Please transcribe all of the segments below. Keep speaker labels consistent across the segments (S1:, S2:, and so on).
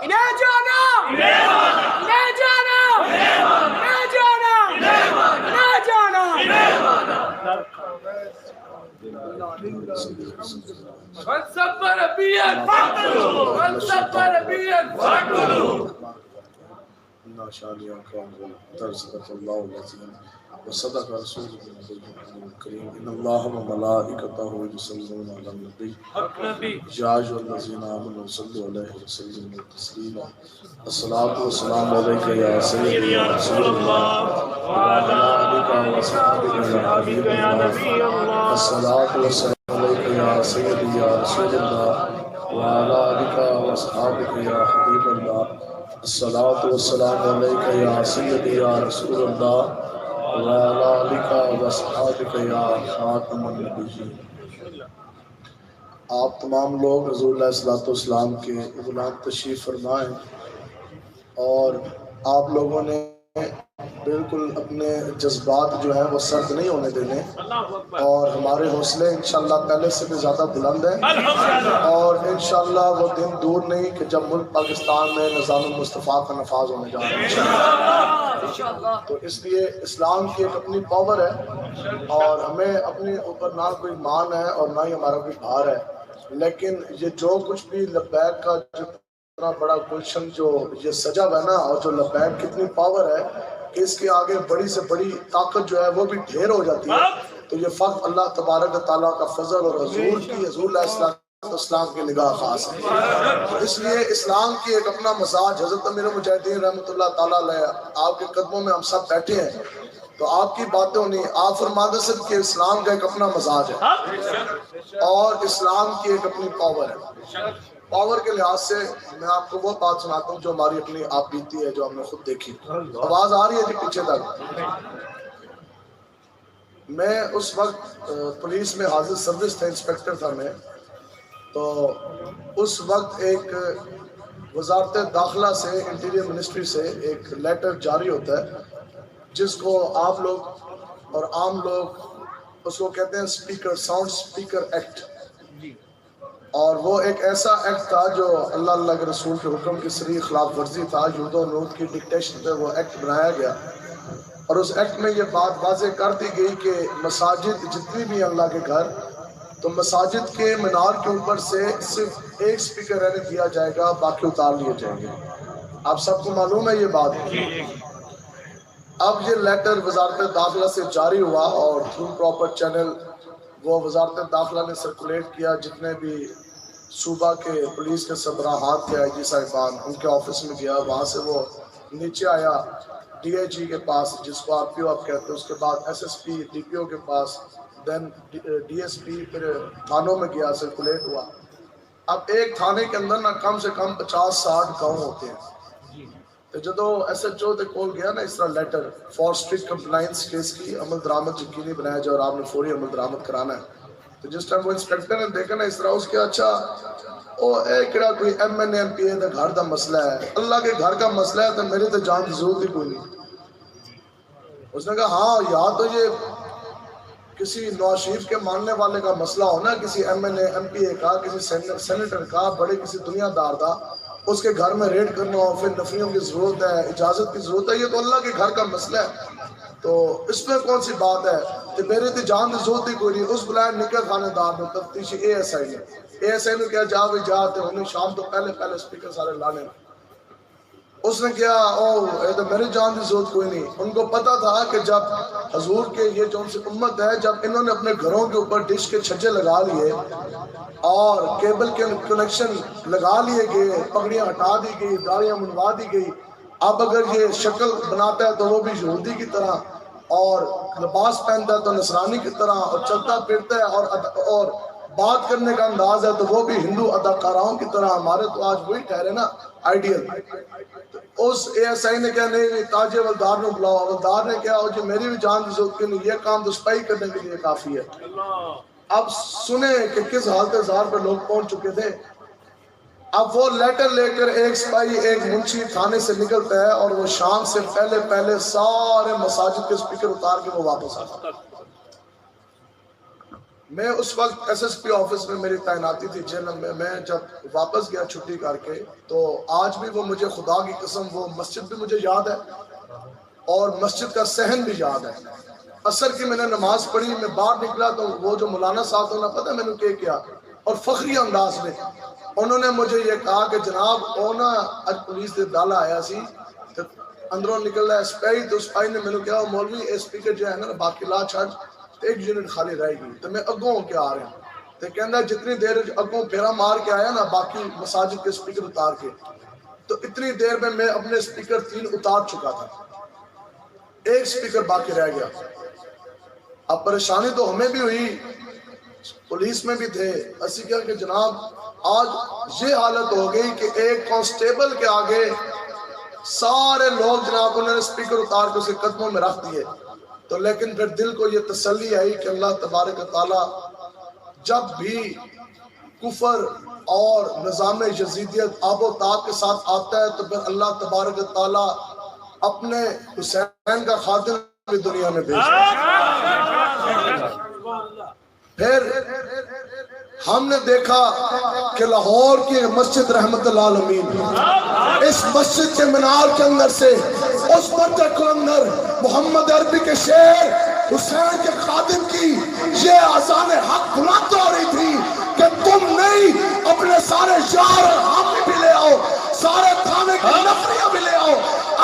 S1: انہیں جانا انہیں جانا انہیں جانا انہیں جانا من سب نبيا فاقتلوه من سب نبيا فاقتلوه
S2: صدق الله العظيم وصدق رسوله الكريم ان الله وملائكته يصلون على النبي يا ايها الذين امنوا صلوا عليه وسلموا تسليما الصلاه والسلام عليك يا سيدي يا رسول الله وعلى آلك وصحبك يا حبيب الله الصلاه والسلام عليك يا سيدي يا رسول الله وعلى آلك وصحبك يا حبيب الله الصلاة والسلام عليك يا سيدي يا رسول الله وعلى آلك وصحبك يا خاتم النبيين۔ آپ تمام لوگ حضور علیہ السلام کے غلام تشریف فرمائیں اور آپ لوگوں نے بالکل اپنے جذبات جو ہیں وہ سرد نہیں ہونے دینے اور ہمارے حوصلے انشاءاللہ پہلے سے بھی زیادہ بلند ہیں اور انشاءاللہ وہ دن دور نہیں کہ جب ملک پاکستان میں نظام المصطفیٰ کا نفاذ ہونے جا رہا ہے انشاءاللہ۔ تو اس لیے اسلام کی ایک اپنی پاور ہے اور ہمیں اپنے اوپر نہ کوئی مان ہے اور نہ ہی ہمارا کوئی بھار ہے، لیکن یہ جو کچھ بھی لبیک کا جو اتنا بڑا گلشن جو یہ سجا ہوا ہے نا اور جو لبیک کتنی پاور ہے کہ اس کے آگے بڑی سے بڑی طاقت جو ہے وہ بھی ڈھیر ہو جاتی ہے، تو یہ فقط اللہ تبارک تعالیٰ کا فضل اور حضور علیہ السلام کی نگاہ خاص ہے۔ اس لیے اسلام کی ایک اپنا مزاج، حضرت امیر مجاہدین رحمۃ اللہ تعالیٰ علیہ آپ کے قدموں میں ہم سب بیٹھے ہیں تو آپ کی باتیں ہونی، آپ فرماتے ہیں کہ اسلام کا ایک اپنا مزاج ہے اور اسلام کی ایک اپنی پاور ہے۔ پاور کے لحاظ سے میں آپ کو وہ بات سناتا ہوں جو ہماری اپنی آپ بیتی ہے، جو ہم نے خود دیکھی۔ آواز آ رہی ہے جی پیچھے تک؟ میں اس وقت پولیس میں حاضر سروس تھا، انسپیکٹر تھا میں، تو اس وقت ایک وزارت داخلہ سے انٹیریئر منسٹری سے ایک لیٹر جاری ہوتا ہے جس کو آپ لوگ اور عام لوگ اس کو کہتے ہیں سپیکر، ساؤنڈ سپیکر ایکٹ، اور وہ ایک ایسا ایکٹ تھا جو اللہ کے رسول کے حکم کی صریح خلاف ورزی تھا، یہود و نود کی ڈکٹیشن پہ وہ ایکٹ بنایا گیا اور اس ایکٹ میں یہ بات واضح کر دی گئی کہ مساجد جتنی بھی اللہ کے گھر، تو مساجد کے مینار کے اوپر سے صرف ایک سپیکر رہنے دیا جائے گا، باقی اتار لیے جائیں گے۔ آپ سب کو معلوم ہے یہ بات؟ اب یہ لیٹر وزارت داخلہ سے جاری ہوا اور تھرو پراپر چینل وہ وزارت داخلہ نے سرکولیٹ کیا، جتنے بھی صوبہ کے پولیس کے سربراہات تھے، آئی جی صاحبان، ان کے آفس میں گیا، وہاں سے وہ نیچے آیا ڈی آئی جی کے پاس جس کو آر پی او آپ کہتے ہیں، اس کے بعد S S P D P O کے پاس، دین ڈی ایس پی، پھر تھانوں میں گیا، سرکولیٹ ہوا۔ اب ایک تھانے کے اندر نہ کم سے کم 50-60 گاؤں ہوتے ہیں، تو جدو ایس ایچ او دے کول گیا نا اس طرح letter for strict compliance case کی عمل درآمد یقینی بنایا جائے اور آپ نے فوری عمل درآمد کرانا ہے، تو جس ٹائم وہ انسپیکٹر نے دیکھا نا اس طرح، اس کے اچھا او اے کڑا کوئی ایم این ایم پی اے دا گھر دا مسئلہ ہے، اللہ کے گھر کا مسئلہ ہے تو میری تو جان کی ضرورت ہی کوئی نہیں۔ اس نے کہا ہاں یا تو یہ کسی نواز شریف کے ماننے والے کا مسئلہ ہونا، کسی M N A M P A کا، کسی سینیٹر کا، بڑے کسی دنیا دار کا، اس کے گھر میں ریڈ کرنا ہو، پھر نفریوں کی ضرورت ہے، اجازت کی ضرورت ہے، یہ تو اللہ کے گھر کا مسئلہ ہے، تو اس میں کون سی بات ہے کہ میرے تو جان کی ضرورت ہی کوئی نہیں۔ اس بلائن نکل خانے دار نے تفتیشی اے ایس آئی نے کیا جا بھی جاتے انہیں شام تو پہلے اسپیکر سارے لانے، اس نے کیا او یہ تو میری جان کی ضرورت کوئی نہیں۔ ان کو پتا تھا کہ جب حضور کے یہ جو ان سے امت ہے، جب انہوں نے اپنے گھروں کے اوپر ڈش کے چھجے لگا لیے اور کیبل کے کنیکشن لگا لیے گئے، پگڑیاں ہٹا دی گئی، داڑیاں منوا دی گئی، اب اگر یہ شکل بناتا ہے تو وہ بھی یہودی کی طرح، اور لباس پہنتا ہے تو نصرانی کی طرح، اور چلتا پھرتا ہے اور بات کرنے کا انداز ہے تو وہ بھی ہندو اداکاراؤں کی طرح، ہمارے تو آج وہی ٹھہرے نا ideal. Us A S I نے کہا نہیں تاج ولدار نے بلاؤ، ولدار نے کہا جی میری بھی جان کی ضرورت نہیں، یہ کام تو سپاہی کرنے کے لیے کافی ہے۔ اب سنیں کہ کس حالت زار پہ لوگ پہنچ چکے تھے۔ اب وہ لیٹر لے کر ایک سپاہی ایک منشی تھانے سے نکلتا ہے اور وہ شام سے پہلے سارے مساجد کے سپیکر اتار کے وہ واپس آتا ہے۔ میں اس وقت ایس ایس پی آفس میں میری تعیناتی تھی جیلم میں. میں جب واپس گیا چھٹی کر کے تو آج بھی وہ مجھے خدا کی قسم وہ مسجد بھی مجھے یاد ہے اور مسجد کا صحن بھی یاد ہے. عصر کی میں نے نماز پڑھی, میں باہر نکلا تو وہ جو مولانا صاحب تھا انہیں پتہ میں نے کیا اور فخری انداز میں انہوں نے مجھے یہ کہا کہ جناب اونا اج پولیس دے ڈالا آیا سی تو اندروں نکل رہا ہے سپاہی, تو سپاہی نے میں نے کہا مولوی اے سپیکر جو ہے نا باقی لا چھڑ ایک یونٹ خالی رہ گئی. تو میں اگوں کے آ رہا ہوں تو کہندا جتنی دیر اگوں پھیرا مار کے آیا نا باقی مساجد کے سپیکر اتار کے, تو اتنی دیر میں اپنے سپیکر 3 اتار چکا تھا, ایک سپیکر باقی رہ گیا. اب پریشانی تو ہمیں بھی ہوئی, پولیس میں بھی تھے. اسی کہا کہ جناب آج یہ حالت ہو گئی کہ ایک کانسٹیبل کے آگے سارے لوگ جناب انہوں نے سپیکر اتار کے اسے قدموں میں رکھ دیے. تو لیکن پھر دل کو یہ تسلی آئی کہ اللہ تبارک و تعالی جب بھی کفر اور نظام یزیدیت آب و تاب کے ساتھ آتا ہے تو پھر اللہ تبارک و تعالی اپنے حسین کا خادم بھی دنیا میں بھیجتا ہے. پھر ہم نے دیکھا کہ لاہور کی مسجد رحمت اللہ العالمین, اس مسجد کے مینار کے اندر سے اس پردے کے اندر محمد عربی کے شعر حسین کے خادم کی یہ اذان حق بلند ہو رہی تھی کہ تم نہیں اپنے سارے یار ہم بھی لے آؤ, سارے تھانے کی نفریاں بھی لے آؤ.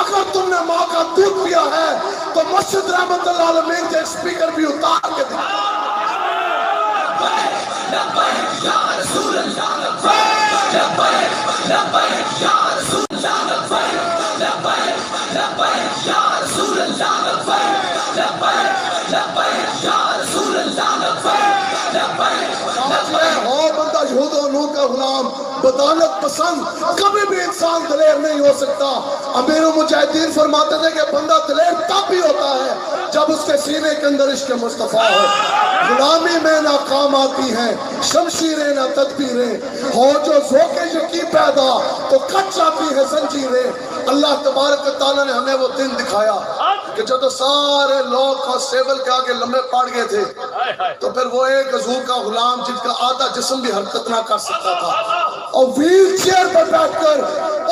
S2: اگر تم نے ماں کا دودھ پیا ہے تو مسجد رحمت اللہ العالمین کے سپیکر بھی اتار کے دیا. لبیک یا رسول اللہ لبیک لبیک لبیک یا رسول اللہ لبیک لبیک لبیک یا رسول اللہ لبیک لبیک لبیک یا رسول اللہ لبیک لبیک. ہو بندہ یہود و نور کا غلام بدانت پسند کبھی بھی انسان دلیر نہیں ہو سکتا. امیر المجاہدین فرماتے تھے کہ بندہ دلیر تب بھی ہوتا ہے جب اس کے سینے کے اندر عشق مصطفیٰ ہو. غلامی میں نہ کام آتی ہیں شمشیریں نہ تدبیریں, ہو جو ذوق یقین پیدا تو کٹ جاتی ہے زنجیریں. اللہ تبارک و تعالیٰ نے ہمیں وہ دن دکھایا کہ جب سارے لوگ کانسٹیبل کے آگے لمبے پڑ گئے تھے تو پھر وہ ایک حضور کا غلام جن کا آدھا جسم بھی حرکت نہ کر سکتا تھا اور ویل چیئر پر بیٹھ کر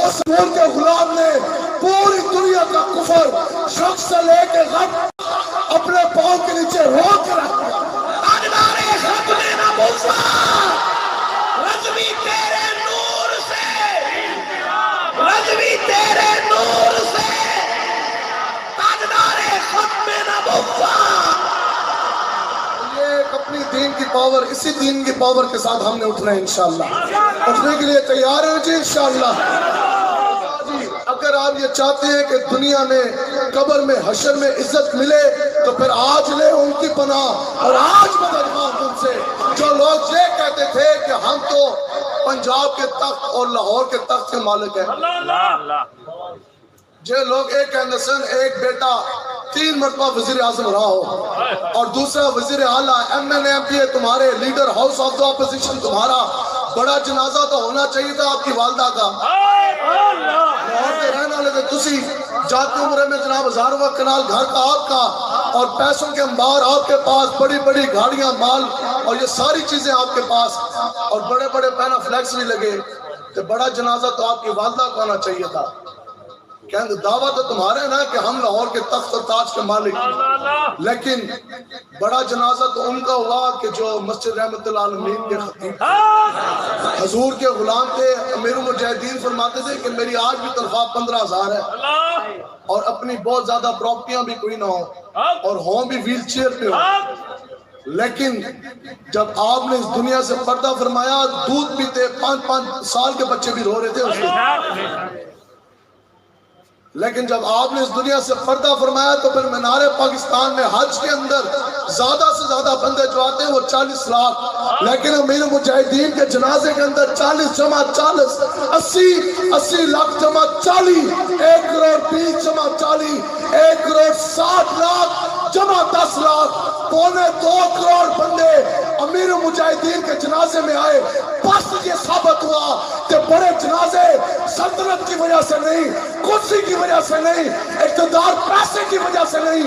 S2: اس حضور کے غلام نے پوری دنیا کا کفر شرق سے لے کے غرب اپنے پاؤں کے نیچے روک کر رکھ دیا. اجدارِ ختم نبوت رضوی تیرے نور سے, رضوی تیرے نور سے, تاجدارِ ختم نبوت. یہ اپنی دین کی پاور, اسی دین کی پاور کے ساتھ ہم نے اٹھنا ہے انشاءاللہ. اٹھنے کے لیے تیار ہیں جی انشاءاللہ. اگر آپ یہ چاہتے ہیں کہ دنیا میں قبر میں حشر میں عزت ملے تو پھر آج لے ان کی پناہ اور آج بدرمان تم سے. جو لوگ یہ کہتے تھے کہ ہم تو پنجاب کے تخت اور لاہور کے تخت کے مالک ہیں, جو لوگ ایک کہندے سن ایک بیٹا 3 مرتبہ وزیر اعظم رہا ہو اور دوسرا وزیر اعلیٰ M N A M P A تمہارے leader house of the opposition تمہارا, بڑا جنازہ تو ہونا چاہیے تھا آپ کی والدہ کا. لاہور کے رہنے والے تھے تسی, جاتے عمرے میں جناب ہزارواں کنال گھر کا آپ کا اور پیسوں کے انبار آپ کے پاس, بڑی بڑی گاڑیاں مال اور یہ ساری چیزیں آپ کے پاس اور بڑے بڑے پینا فلیکس بھی لگے. تو بڑا جنازہ تو آپ کی والدہ کو آنا چاہیے تھا. کہنے دعویٰ تو تمہارے نا کہ ہم لاہور کے تخت و تاج کے مالک, لیکن بڑا جنازہ تو ان کا ہوا کہ جو مسجد رحمت اللہ العالمین کے خطیب حضور کے غلام تھے. امیر المجاہدین فرماتے تھے کہ میری آج بھی تنخواہ 15,000 ہے اور اپنی بہت زیادہ پراپرٹیاں بھی کوئی نہ ہو اور ہوں بھی ویل چیئر پہ ہو, لیکن جب آپ نے اس دنیا سے پردہ فرمایا دودھ پیتے 5-5 سال کے بچے بھی رو رہے تھے اس وقت. لیکن جب آپ نے اس دنیا سے پردہ فرمایا تو پھر مینار پاکستان میں حج کے اندر زیادہ سے زیادہ بندے جو آتے ہیں وہ 40 لاکھ, لیکن امیر مجاہدین کے جنازے کے اندر 40 جمع 40 80 لاکھ جمع 40 1 کروڑ 20 جمع 40 1 کروڑ 60 لاکھ جمع 10 لاکھ 2.25 کروڑ بندے امیر مجاہدین کے جنازے میں آئے. بس یہ ثابت ہوا کہ بڑے جنازے سلطنت کی وجہ سے نہیں, کرسی کی وجہ سے نہیں, اقتدار پیسے کی وجہ سے نہیں,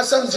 S2: SMG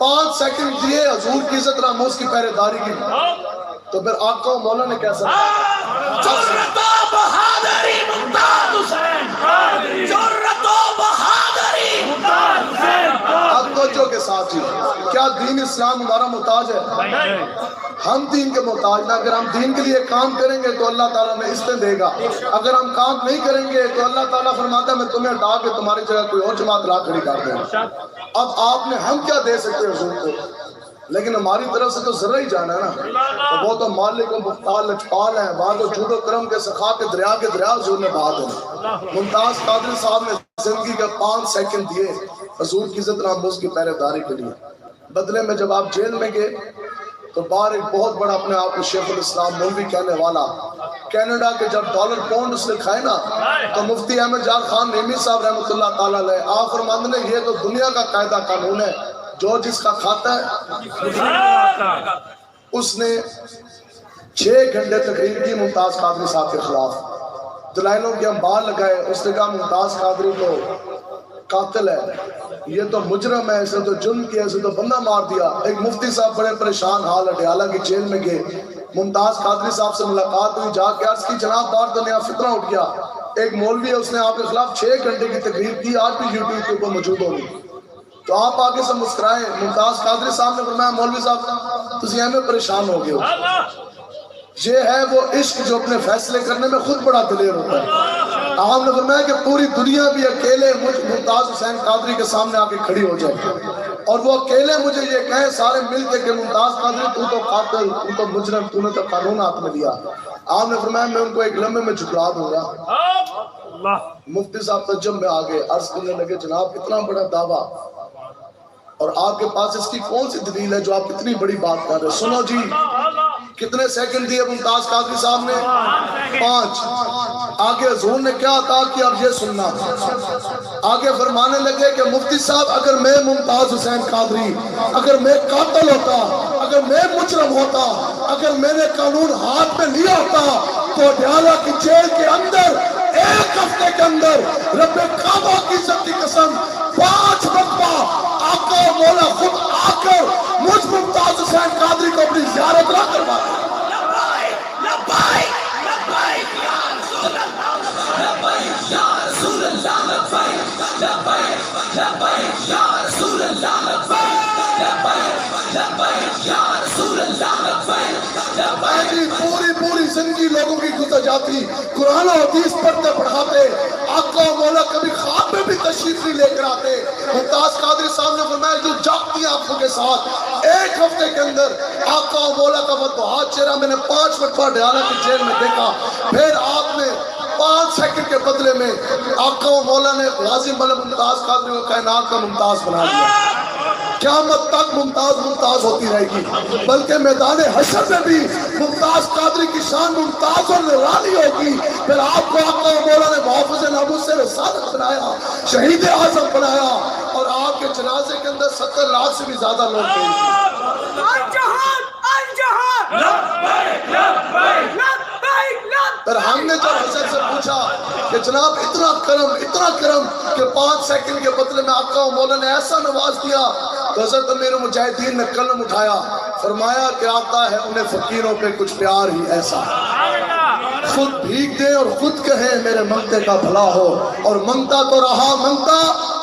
S2: 5 سیکنڈ دیے حضور کی عزت ناموس کی پہرے داری کی، تو پھر آقا و مولا نے کیسا
S1: جرأت و بہادری ممتاز حسین، جرأت و بہادری ممتاز حسین۔
S2: اب توجہ کے ساتھ ہی، کیا دین اسلام ہمارا محتاج ہے؟ ہم دین کے محتاج نہ، اگر ہم دین کے لیے کام کریں گے تو اللہ تعالیٰ ہمیں عزتیں دے گا، اگر ہم کام نہیں کریں گے تو اللہ تعالیٰ فرماتا ہے میں تمہیں ہٹا کے تمہاری جگہ کوئی اور جماعت لا کھڑی کر دوں گا۔ اب آپ نے ہم کیا دے سکتے حضور کو، لیکن ہماری طرف سے تو ذرا ہی جانا ہے نا، تو وہ تو مالک و مختار لجپال ہیں، بعد و جود و کرم کے سخا کے دریا حضور نے بہا دے۔ ممتاز قادری صاحب نے زندگی کا 5 سیکنڈ دیے حضور کی عزت ناموس کی پہرے داری کے لیے، بدلے میں جب آپ جیل میں گئے تو باہر ایک بہت بڑا اپنے آپ کو شیخ الاسلام مولوی کہنے والا، کینیڈا کے جب ڈالر پاؤنڈ اس نے کھائے نا تو مفتی احمد جان خان نیمی صاحب رحمۃ اللہ تعالیٰ علیہ آپ فرماتے نے یہ تو دنیا کا قاعدہ قانون ہے، جو جس کا کھاتا ہے۔ اس نے 6 گھنٹے تقریر کی ممتاز قادری صاحب کے خلاف، دلائلوں کے انبار لگائے، اس نے کہا ممتاز قادری تو قاتل ہے، یہ تو مجرم ہے، اسے تو جرم کیا، اسے تو بندہ مار دیا۔ ایک مفتی صاحب بڑے پریشان حال اڈیالہ کی جیل میں گئے، ممتاز قادری صاحب سے ملاقات ہوئی، جا کے عرض کی جناب باہر دنیا فتنہ اٹھ گیا، ایک مولوی ہے اس نے آپ کے خلاف 6 گھنٹے کی تقریر کی، آج بھی یوٹیوب کے اوپر موجود ہوگی، تو آپ آگے سے مسکرائے۔ ممتاز قادری صاحب نے فرمایا مولوی صاحب تسی ہمیں پریشان ہو گئے ہو، یہ ہے وہ عشق جو اپنے فیصلے کرنے میں خود بڑا دلیر ہوتا ہے۔ آپ نے فرمایا کہ پوری دنیا بھی اکیلے ممتاز حسین قادری کے سامنے آ کے کھڑی ہو جائے اور وہ اکیلے مجھے یہ کہیں سارے مل کے کہ ممتاز قادری تو تو قاتل، تو تو مجرم، تو نے تو قانون ہاتھ میں لیا۔ آپ نے فرمایا میں ان کو ایک لمحے میں جھکلا دوں گا۔ مفتی صاحب تجب میں آگے عرض کرنے لگے جناب اتنا بڑا دعویٰ اور آپ کے پاس اس کی کون سی دلیل ہے جو آپ اتنی بڑی بات کر رہے ہیں؟ سنو جی، کتنے سیکنڈ دیے ممتاز قادری صاحب نے؟ 5۔ آگے حضور نے کیا عطا کیا اب یہ سننا، آگے فرمانے لگے کہ مفتی صاحب اگر میں ممتاز حسین قادری اگر میں قاتل ہوتا، اگر میں مجرم ہوتا، اگر میں نے قانون ہاتھ میں لیا ہوتا تو اڈیالہ کی جیل کے اندر 1 ہفتے کے اندر رب کعبہ کی عزت کی قسم 5 مرتبہ آقا و مولا خود آ کر مجھ ممتاز حسین قادری کو اپنی زیارت نہ کروا پوری زندگی لوگوں کی گزر جاتی، قرآن و حدیث پڑھتے پڑھاتے، آقا و مولا کبھی خواب میں بھی تشریف نہیں لے کر آتے۔ ممتاز قادری صاحب نے فرمایا جو جاگتی آنکھوں کے ساتھ 1 ہفتے کے اندر آقا و مولا کا وہ دعا چہرہ میں نے 5 مرتبہ اڈیالہ کی جیل میں دیکھا، پھر آپ نے 5 سیکنڈ کے بدلے میں آقا و مولا نے غازی ملک ممتاز قادری کو کائنات کا ممتاز بنا دیا۔ قیامت تک ممتاز ہوتی رہے گی، بلکہ میدان حشر میں بھی ممتاز قادری کی شان ممتاز اور نرالی ہوگی۔ پھر آپ کو آقا و مولا نے محافظ ناموس سے رسالت بنایا، شہید اعظم بنایا، اور آپ کے جنازے کے اندر 70 لاکھ سے بھی زیادہ لوگ گئے۔ پھر ہم نے جب حضرت سے پوچھا کہ جناب اتنا کرم کہ 5 سیکنڈ کے بدلے میں آقا و مولا نے ایسا نواز دیا، تو حضرت امیر مجاہدین نے قلم اٹھایا، فرمایا کہ آتا ہے انہیں فقیروں پہ کچھ پیار ہی ایسا، خود بھیگ دیں اور خود کہیں میرے منگتے کا بھلا ہو، اور منگتا تو رہا منگتا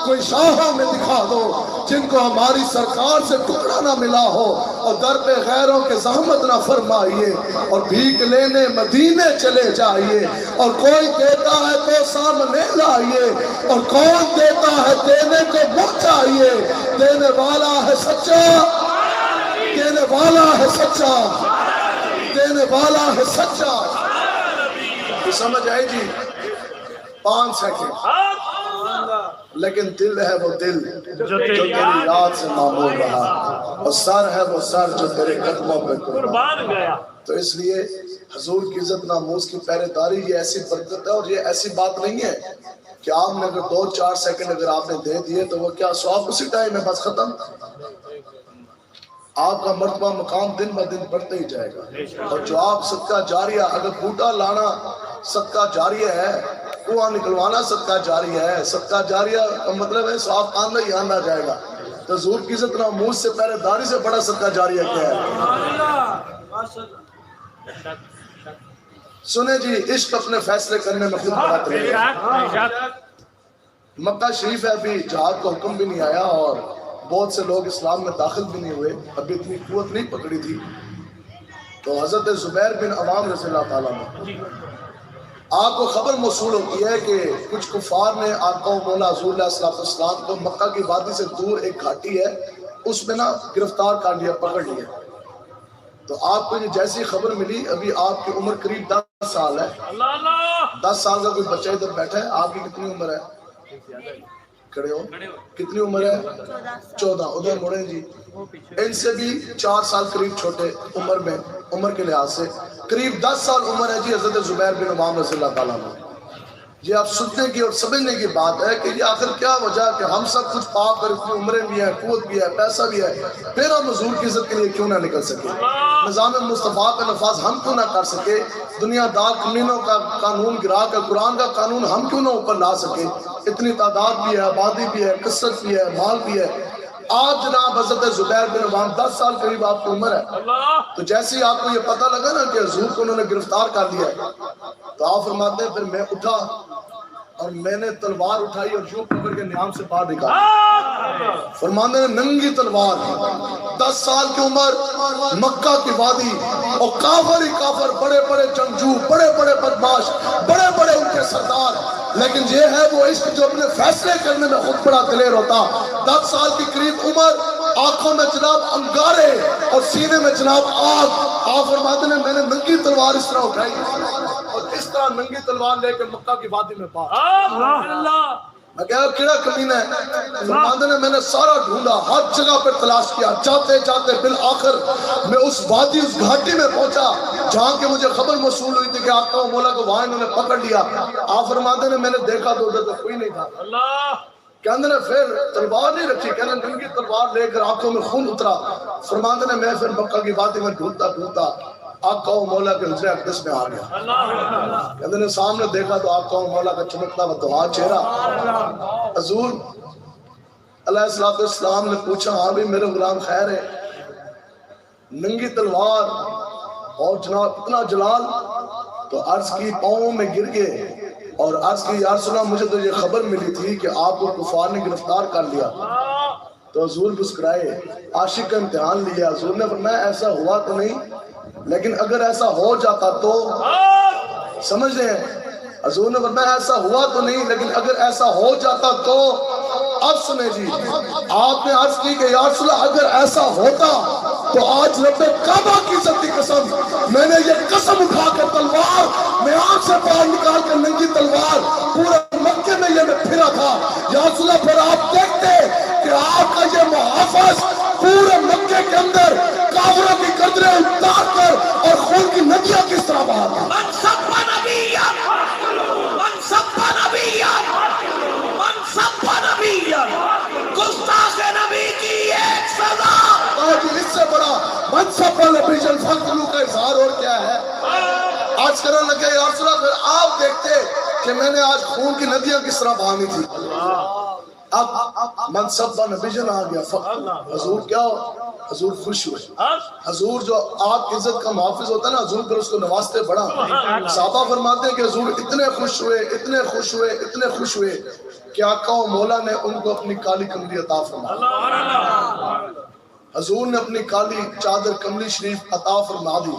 S2: کوئی شاہوں میں دکھا دو جن کو ہماری سرکار سے ٹکڑا نہ ملا ہو، اور در پہ غیروں کے زحمت نہ فرمائیے، اور بھیک لینے مدینے چلے جائیے، اور کوئی دیتا ہے تو سامنے لائیے، اور کون دیتا ہے دینے کو منہ چاہیے، دینے والا ہے سچا، دینے والا ہے سچا، دینے والا ہے سچا۔ سمجھ آئی جی؟ 5 سیکنڈ، لیکن دل ہے وہ دل جو تیری یاد سے معمول رہا، اور سر ہے وہ سر جو تیرے قدموں پہ قربان گیا۔ تو اس لیے حضور کی عزت ناموس کی پہرے داری یہ ایسی برکت ہے، اور یہ ایسی بات نہیں ہے کہ آپ نے اگر 2-4 سیکنڈ اگر آپ نے دے دیے تو وہ کیا سواب اسی ٹائم میں بس ختم۔ آپ کا مرتبہ مقام دن بہ دن بڑھتے ہی جائے گا، اور جو آپ صدقہ جاریہ، اگر بوٹا لانا صدقہ جاریہ ہے، کنواں نکلوانا صدقہ جاریہ ہے، صدقہ جاریہ کا مطلب ہے سواب آندہ ہی آندہ جائے گا۔ حضور کی عزت ناموس سے پہلے داری سے بڑا صدقہ جاریہ کیا ہے؟ سنیں جی، عشق اپنے فیصلے کرنے میں خود بڑا تلے مکہ شریف ہے، ابھی جہاد کا حکم بھی نہیں آیا اور بہت سے لوگ اسلام میں داخل بھی نہیں ہوئے، ابھی اتنی قوت نہیں پکڑی تھی. تو حضرت زبیر بن عوام رضی اللہ تعالیٰ نے آپ کو خبر موصول ہوتی ہے کہ کچھ کفار نے آقا و مولا حضور علیہ السلام کو مکہ کی وادی سے دور ایک گھاٹی ہے اس میں نا گرفتار کر لیا، پکڑ لیا. تو آپ کو یہ جیسی خبر ملی، ابھی آپ کی عمر قریب 10 سال ہے. 10 سال کا کوئی بچہ ادھر بیٹھا ہے. آپ کی کتنی عمر ہے؟ کھڑے ہو. کتنی عمر ہے؟ 14. ادھر مڑیں جی. ان سے بھی 4 سال قریب چھوٹے عمر میں، عمر کے لحاظ سے قریب 10 سال عمر ہے جی حضرت زبیر بن عوام رضی اللہ تعالیٰ عنہ. یہ آپ سننے کی اور سمجھنے کی بات ہے کہ یہ آخر کیا وجہ کہ ہم سب کچھ پا کر اتنی عمریں بھی ہیں، قوت بھی ہے، پیسہ بھی ہے، پھر ہم حضور کی عزت کے لیے کیوں نہ نکل سکے؟ نظام مصطفیٰ کا نفاذ ہم کیوں نہ کر سکے؟ دنیا دار کمینوں کا قانون گرا کر قرآن کا قانون ہم کیوں نہ اوپر لا سکے؟ اتنی تعداد بھی ہے، آبادی بھی ہے، کثرت بھی ہے، مال بھی ہے. آج جناب حضرت زبیر بن عوام 10 سال قریب آپ کی عمر ہے. تو جیسے ہی آپ کو یہ پتہ لگا نا کہ حضور کو انہوں نے گرفتار کر لیا ہے، تو آپ فرماتے ہیں پھر میں اٹھا اور میں نے تلوار اٹھائی اور یوں پکڑ کے نیام سے باہر نکالا. فرماتے ہیں ننگی تلوار، 10 سال کی عمر، مکہ کی وادی، اور کافر ہی کافر، بڑے بڑے جنگجو، بڑے بڑے بدماش، بڑے بڑے ان کے سردار. لیکن یہ ہے وہ عشق جو اپنے فیصلے کرنے میں خود بڑا دلیر ہوتا. 10 سال کی قریب عمر، آنکھوں میں جناب انگارے اور سینے میں جناب آگ. آپ فرماتے ہیں میں نے ننگی تلوار اس طرح اٹھائی اور اس طرح ننگی تلوار لے کے مکہ کی وادی میں پا. میں کہا کیڑا کمینہ ہے؟ فرماتے ہیں میں نے سارا ڈھونڈا، ہر جگہ پر تلاش کیا، جاتے جاتے بالآخر میں اس وادی، اس گھاٹی میں پہنچا جہاں کہ مجھے خبر موصول ہوئی تھی کہ آقا و مولا کو وہاں انہوں نے پکڑ لیا. آپ فرماتے ہیں میں نے دیکھا تو ادھر تو کوئی نہیں تھا. کہنے نے پھر تلوار نہیں رکھی، کہنے ننگی تلوار لے کر آنکھوں میں خون اترا. فرماتے ہیں میں پھر مکہ کی وادی میں ڈھونڈتا ڈھونڈتا آقا و مولا کے حجرہ اقدس میں آ گیا. کہتے نے سامنے دیکھا تو آقا و مولا کا چمکتا و دعا چہرہ. حضور علیہ السلام نے پوچھا ہاں بھی میرے غلام خیر ہے؟ ننگی تلوار اور جناب اتنا جلال. تو عرض کی پاؤں میں گر گئے اور عرض کی یا رسول اللہ مجھے تو یہ خبر ملی تھی کہ آپ کو کفار نے گرفتار کر لیا. تو حضور مسکرائے، عاشق کا امتحان لیا. حضور نے فرمایا ایسا ہوا تو نہیں، لیکن اگر ایسا ہو جاتا تو سمجھ رہے ہیں. حضور نے فرمایا ایسا ہوا تو نہیں، لیکن اگر ایسا ہو جاتا تو. اب سنیں جی، آپ نے عرض کی کہ یا رسول اللہ اگر ایسا ہوتا تو آج رب کعبہ کی عزت کی قسم میں نے یہ قسم اٹھا کر تلوار میں آنکھ سے باہر نکال کر ننگی تلوار پورے مکے میں یہ میں پھرا تھا. یا رسول اللہ پھر آپ دیکھتے کہ آپ کا یہ محافظ پورے مکے کے اندر کافروں کی قدریں اتار کر اور خون کی ندیاں کس طرح بہا تھا. من سب نبیًا گستاخ نبی کی ایک سزا. آج اس سے بڑا منصب نبی الفضل کا اظہار اور کیا ہے؟ آج کرنے لگے یا رسول اللہ پھر آپ دیکھتے کہ میں نے آج خون کی ندیاں کس طرح بہانی تھی. اب منصب نبی جن آ گیا. حضور کیا ہو؟ حضور خوش ہوئے. حضور جو آپ کی عزت کا محافظ ہوتا ہے نا، حضور پھر اس کو نوازتے بڑا. صحابہ فرماتے ہیں کہ حضور اتنے خوش ہوئے، اتنے خوش ہوئے، اتنے خوش ہوئے کہ آقا و مولا نے ان کو اپنی کالی کملی عطا فرمائی. حضور نے اپنی کالی چادر کملی شریف عطا فرما دی.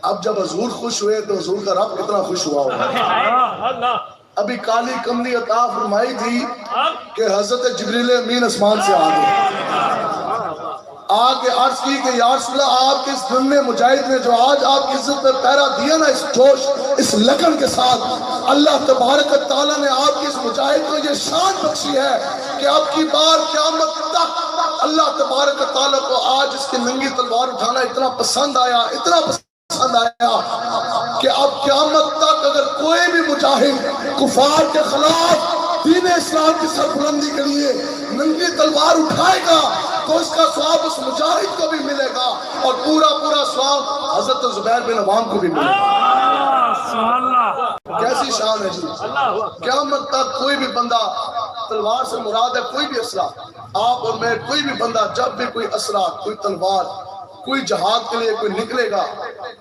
S2: اب جب حضور خوش ہوئے تو حضور کا رب کتنا خوش ہوا ہوگا. ابھی کالی کملی عطا فرمائی تھی کہ حضرت جبریل امین اسمان سے آگے آگے عرض کی کہ یا رسول اللہ آپ کے اس دن مجاہد نے جو آج آپ کی عزت میں پہرا دیا نا، اس جوش اس لگن کے ساتھ، اللہ تبارک و تعالیٰ نے آپ کی اس مجاہد کو یہ شان بخشی ہے کہ اب کی بار قیامت تک اللہ تبارک و تعالیٰ کو آج اس کی ننگی تلوار اٹھانا اتنا پسند آیا، اتنا پسند آیا کہ اب قیامت تک اگر کوئی بھی مجاہد کفار کے خلاف دین اسلام کی سربلندی کے لیے ننگی تلوار اٹھائے گا تو اس کا ثواب اس مجاہد کو بھی ملے گا اور پورا پورا ثواب حضرت زبیر بن عوام کو بھی ملے گا. کیسی شان ہے جی. قیامت تک کوئی بھی بندہ, تلوار سے مراد ہے کوئی بھی اسلحہ, آپ اور میں کوئی بھی بندہ جب بھی کوئی اسلحہ, کوئی تلوار, کوئی جہاد کے لیے کوئی نکلے گا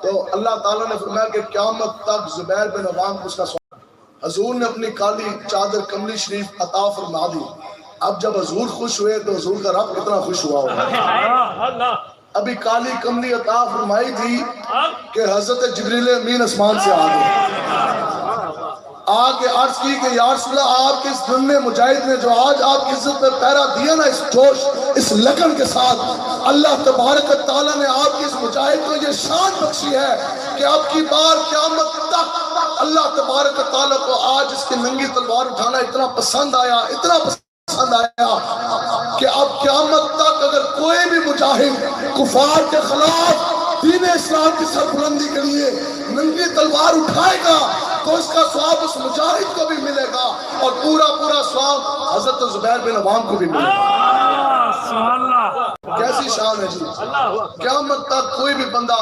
S2: تو اللہ تعالیٰ نے فرمایا کہ قیامت تک زبیر بن عوام کو اس کا سوال. حضور نے اپنی کالی چادر کملی شریف عطا فرما دی. اب جب حضور خوش ہوئے تو حضور کا رب کتنا خوش ہوا ہوگا. ابھی کالی کملی عطا فرمائی تھی کہ حضرت جبریل امین آسمان سے آ گئے, آ کے عرض کی کہ یا رسول اللہ, آپ کے اس دن مجاہد نے جو آج آپ کی عزت میں پہرا دیا نا, اس جوش, اس لگن کے ساتھ, اللہ تبارک و تعالیٰ نے آپ کی اس مجاہد کو یہ شان بخشی ہے کہ اب کی بار قیامت تک اللہ تبارک و تعالیٰ کو آج اس کی ننگی تلوار اٹھانا اتنا پسند آیا, اتنا پسند آیا کہ اب قیامت تک اگر کوئی بھی مجاہد کفار کے خلاف دین اسلام کی سربلندی کے لیے ننگی تلوار اٹھائے گا تو اس کا ثواب اس مجاہد کو بھی ملے گا, اور پورا پورا ثواب حضرت زبیر بن عوام کو بھی ملے گا. کیسی شان ہے جی. قیامت تک کوئی بھی بندہ,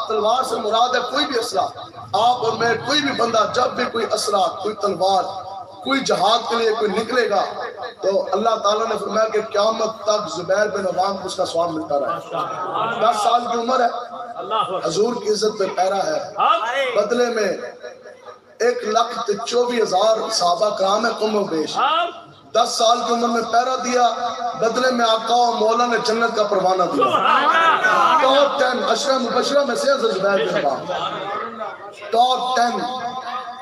S2: تلوار سے مراد ہے کوئی بھی اسلحہ, آپ اور میں کوئی بھی بندہ جب بھی کوئی اسلحہ, کوئی تلوار, کوئی جہاد کے لیے کوئی نکلے گا تو اللہ تعالیٰ نے فرمایا کہ قیامت تک زبیر بن عوام کو اس کا ثواب ملتا رہا. 10 سال کی عمر ہے, حضور کی عزت پہ پیرا ہے, بدلے میں 1,24,000 صحابہ کرام ہے کم و بیش. 10 سال کی عمر میں پیرا دیا, بدلے میں آقا و مولا نے جنت کا پروانہ دیا. ٹاپ 10 عشرہ مبشرہ میں سے زبیر بن عوام ٹاپ 10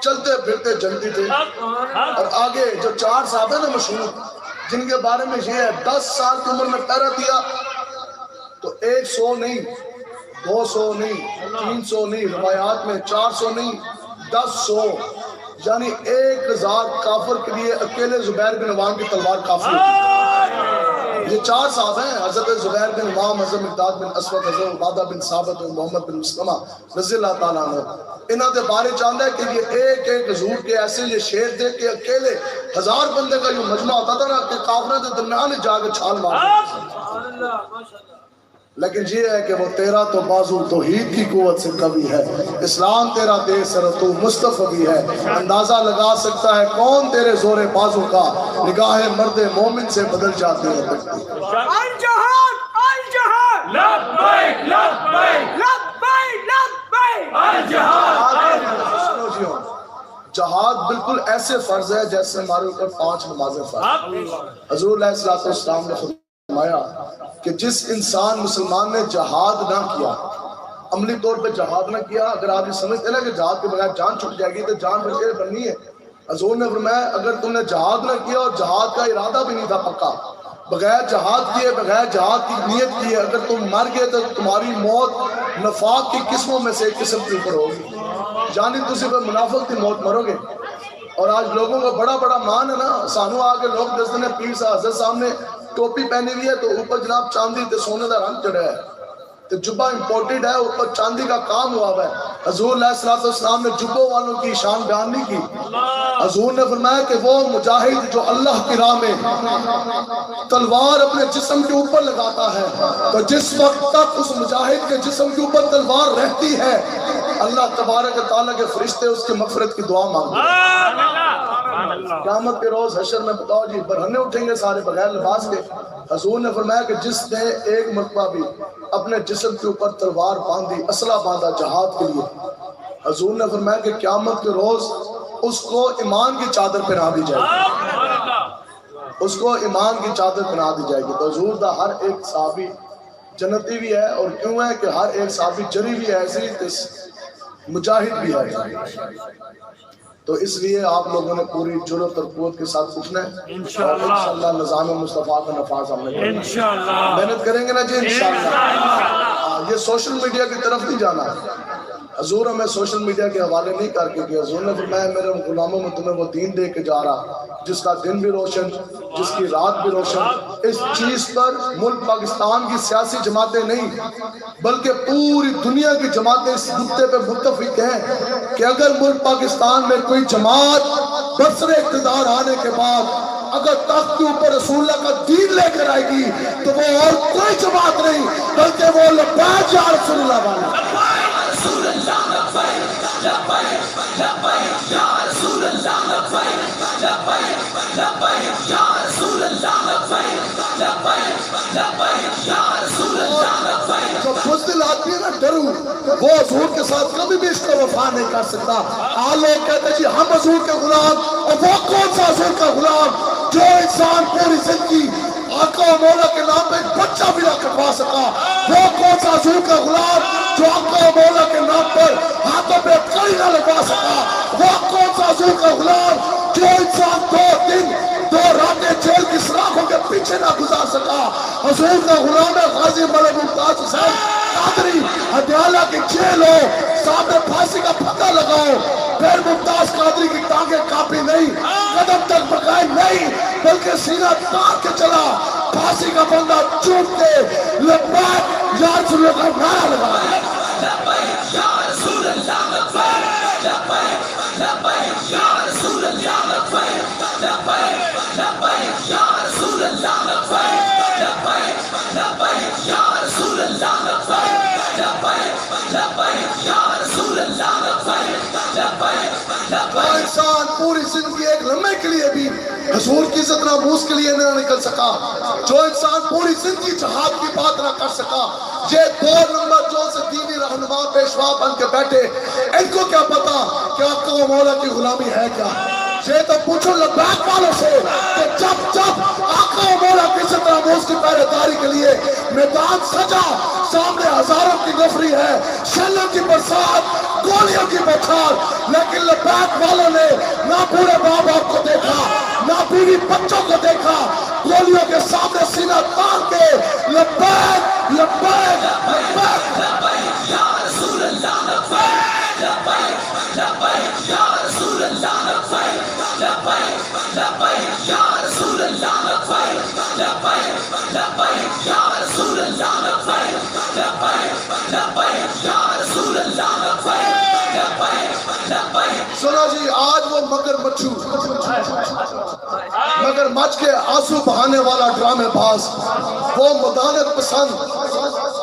S2: چلتے پھرتے جنتی تھے. اور آگے جو 4 صحابہ ہیں نا مشہور, جن کے بارے میں یہ ہے 10 سال کی عمر میں پیرا دیا تو 100 نہیں, 200 نہیں, 300 نہیں, روایات میں 400 نہیں, 1000 یعنی 1000 کافر کے لیے اکیلے زبیر بن عوام کی تلوار کافی ہے. یہ 4 صحابہ ہیں, حضرت زبیر بن عوام, حضرت مقداد بن اسود, حضرت عبادہ بن ثابت, محمد بن مسلمہ رضی اللہ تعالیٰ عنہ. انہوں نے بارے چاندہ ہے کہ یہ ایک ایک حضور کے ایسے یہ شیر تھے کہ اکیلے 1000 بندے کا یہ مجمع ہوتا تھا نا کہ کافروں کے درمیان جا کے چھال مارتے. لیکن یہ ہے کہ وہ تیرا تو بازو توحید کی قوت سے قوی ہے, اسلام تیرا دے سر تو مصطفی بھی ہے, اندازہ لگا سکتا ہے کون تیرے زور بازو کا, نگاہ مرد مومن سے بدل جاتی ہے.
S1: الجہاد الجہاد لبیک لبیک لبیک لبیک الجہاد.
S2: جہاد بالکل ایسے فرض ہے جیسے ہمارے اوپر 5 نمازیں فرض. حضور علیہ السلام نے فرمایا کہ جس انسان مسلمان نے جہاد نہ کیا, عملی طور پہ جہاد نہ کیا, اگر آپ یہ سمجھتے نا کہ جہاد کے بغیر جان چھٹ جائے گی تو جان بچے بننی ہے. حضور نے فرمایا اگر تم نے جہاد نہ کیا اور جہاد کا ارادہ بھی نہیں تھا پکا, بغیر جہاد کیے, بغیر جہاد کی نیت کیے, اگر تم مر گئے تو تمہاری موت نفاق کی قسموں میں سے ایک قسم کے اوپر ہوگی, یعنی تسی پر منافق کی موت مرو گے. اور آج لوگوں کا بڑا بڑا مان ہے نا, سانو آ کے لوگ دس دن پیر صاحب حضرت صاحب نے ٹوپی پہنی ہوئی ہے تو اوپر جناب چاندی تے سونے کا رنگ چڑھا ہے, تو جبہ امپورٹڈ ہے, اوپر چاندی کا کام ہوا ہوا ہے. حضور علیہ السلام نے جبوں والوں کی شان بیان نہیں کی. حضور نے فرمایا کہ وہ مجاہد جو اللہ کی راہ میں تلوار اپنے جسم کے اوپر لگاتا ہے تو جس وقت تک اس مجاہد کے جسم کے اوپر تلوار رہتی ہے اللہ تبارک و تعالیٰ کے فرشتے اس کی مغفرت کی دعا مانگتے ہیں. قیامت کے روز حشر میں بتاؤ جی برہنے اٹھیں گے سارے بغیر لباس کے. حضور نے فرمایا کہ جس نے ایک مرتبہ بھی اپنے جسم کے اوپر تلوار باندھی, اسلحہ باندھا جہاد کے لیے, حضور نے فرمایا کہ قیامت کے روز اس کو ایمان کی چادر پہنا دی جائے گی, اس کو ایمان کی چادر پہنا دی جائے گی. تو حضور دا ہر ایک صحابی جنتی بھی ہے, اور کیوں ہے کہ ہر ایک صحابی جری بھی ہے, ایسی مجاہد بھی ہے. تو اس لیے آپ لوگوں نے پوری جرأت اور قوت کے ساتھ اٹھنا ہے, انشاءاللہ نظام مصطفیٰ کا نفاذ ہم نے محنت کریں گے نا جی انشاءاللہ. یہ سوشل میڈیا کی طرف نہیں جانا ہے. حضور ہمیں سوشل میڈیا کے حوالے نہیں کر کے دیا. حضور نے فرمایا میرے غلاموں میں تمہیں وہ دین دے کے جا رہا جس کا دن بھی روشن, جس کی رات بھی روشن. اس چیز پر ملک پاکستان کی سیاسی جماعتیں نہیں بلکہ پوری دنیا کی جماعتیں اس نقطے پہ متفق ہیں کہ اگر ملک پاکستان میں کوئی جماعت برسر اقتدار آنے کے بعد اگر تخت کے اوپر رسول اللہ کا دین لے کر آئے گی تو وہ اور کوئی جماعت نہیں بلکہ وہ لبیک یا رسول اللہ والا. جو بزدل آدمی ہے نا ڈرو، وہ حضور کے ساتھ کبھی بھی اس کا وفا نہیں کر سکتا۔ لوگ کہتے ہیں جی ہم حضور کے غلام، اور وہ کون سا حضور کا غلام جو انسان پوری زندگی آقا و مولا کے نام پہ ایک بچہ بھی نہ کٹوا سکا؟ وہ کون سا حضور کا غلام جو آقا و مولا کے نام پر ہاتھوں پہ کڑی نہ لگوا سکا؟ وہ کون سا حضور کا غلام جو انسان 2 دن 2 راتیں جیل کی سلاخوں کے پیچھے نہ گزار سکا؟ حضور کا غلام ہے غازی ملک ممتاز حسین قادری، ہدیالہ کی جیل ہو، سامنے پھانسی کا پھکا لگاؤ، پھر ممتاز قادری کی ٹانگیں کاپی نہیں، قدم تک بقائے نہیں، بلکہ سینہ تان کے چلا، پھانسی کا بندہ چوم کے لبیک یا رسول اللہ کا نعرہ لگایا۔ لبیک یا رسول اللہ لبیک، لبیک لبیک یا رسول اللہ لبیک، لبیک لبیک یا رسول اللہ لبیک، لبیک لبیک یا رسول اللہ لبیک، لبیک لبیک یا رسول اللہ لبیک، لبیک لبیک۔ انسان پوری زندگی ایک لمحے کے لیے بھی حضور کی عزت ناموس کے لیے نہ نکل سکا، جو انسان پوری زندگی جہاد کی بات نہ کر سکا، یہ 2 نمبر جو سے دینی رہنما پیشوا بن کے بیٹھے، ان کو کیا پتا کہ آقا و مولا کی غلامی ہے کیا؟ یہ تو پوچھو لبیک والوں سے کہ جب آقا و مولا کی عزت ناموس کی پہرے داری کے لیے میدان سجا، سامنے ہزاروں کی نفری ہے، شلوں کی برسات، گولیوں کی بچھار، لیکن لبیک والوں نے نہ پورے ماں باپ کو دیکھا، نہ بیوی بچوں کو دیکھا، گولیوں کے سامنے سینہ تان کے لبیک لبیک لبیک لبیک یا رسول اللہ لبیک، لبیک لبیک یا رسول اللہ لبیک، لبیک لبیک یا رسول اللہ لبیک، لبیک لبیک یا رسول اللہ لبیک، لبیک لبیک یا رسول اللہ لبیک، لبیک لبیک۔ سنا جی، آج وہ مگر مچھو، مگر مچھ کے آنسو بہانے والا ڈرامے باز، وہ مدانت پسند،